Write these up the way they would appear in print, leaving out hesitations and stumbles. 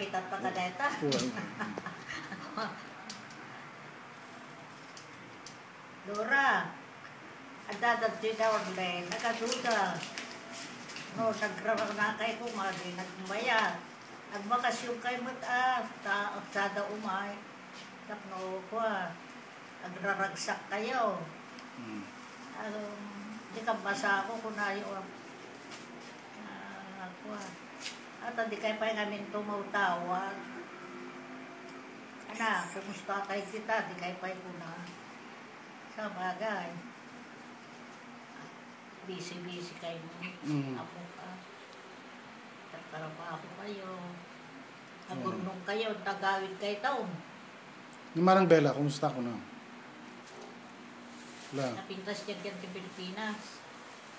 sakitan pa kadeta. Lora, ang dadagdi daw ulit, nakaduda. No, nagrawag na kay kumari, nagmaya. Nagbakasyon kay mata, sada umay. Tapno ko nagraragsak kayo. Di ka basa ako kung na yun. At hindi kayo pa namin tumawtawag. Anak, kumusta kayo kita, di kayo pa yun na. Sa bagay. Busy kayo. Ako pa. Nagkara pa ako kayo. Nagurnong kayo, tagawid kayo taon. Ni Manang Bella, kumusta ko na? Napintas dyan sa Pilipinas.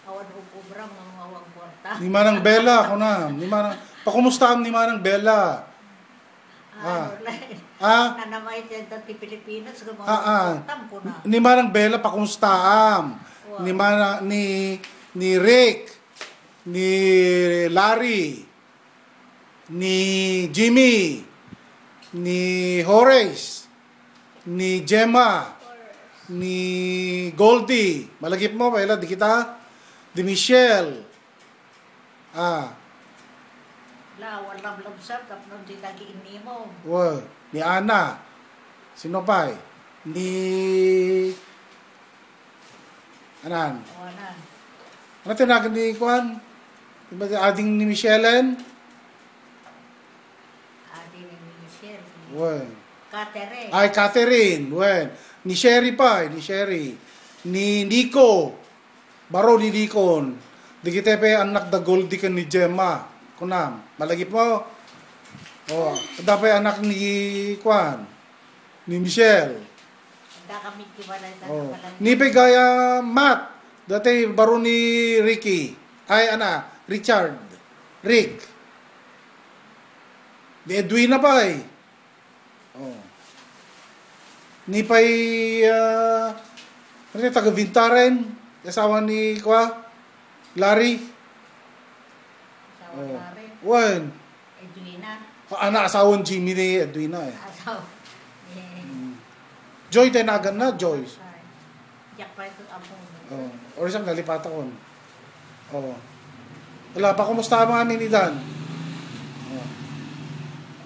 Awan ho kubra, mga awang kwarta. Ni Manang Bella, ako na. Pakumusta ni Manang Bella? Nanamay dyan sa Pilipinas, mga tampo na. Ni Manang Bella, pakumusta ni Rick, ni Larry, ni Jimmy, ni Horace, ni Gemma, ni Goldie. Malagip mo, Bella, di kita? Di Michelle. Walang labsab, kapno di lagi ini mo. Ni Ana. Sino pa eh? Ni... Anan? Ano tinagan ni Kwan? Diba ading ni Michelle? Ading ni Michelle. Catherine. Ay, Catherine. Ni Sherry pa eh. Ni Sherry. Ni Nico. Baro ni Nikon. Di kita pa anak da Goldie ka ni Gemma. Kunam. Malagip mo. Dapat anak ni Kwan. Ni Michelle. Ni pa gaya Matt. Dati baro ni Ricky. Richard. Rick. Di Edwina pa eh. Ni pa'y taga Vintaren, asawa ni Larry. Asawa Larry. Edwina. Asawa ni Jimmy ni Edwina eh. Asawa. Joy tinagan na, Joyce. Yak pa ito ako. Or isang nalipat ako. Wala pa, kumusta ang mga ninidan?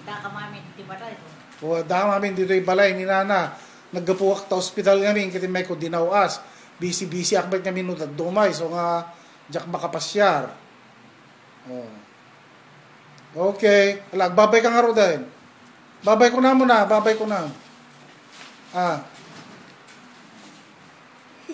Daka mamin, di ba tayo? Daka mamin dito yung balay ni Nana. Naggapuwak ta hospital ngamin, kasi may ko dinawas. Busy akbay kami nung dumay. So nga, jak makapasyar. Okay. Babay ka nga ro din. Babay ko na muna.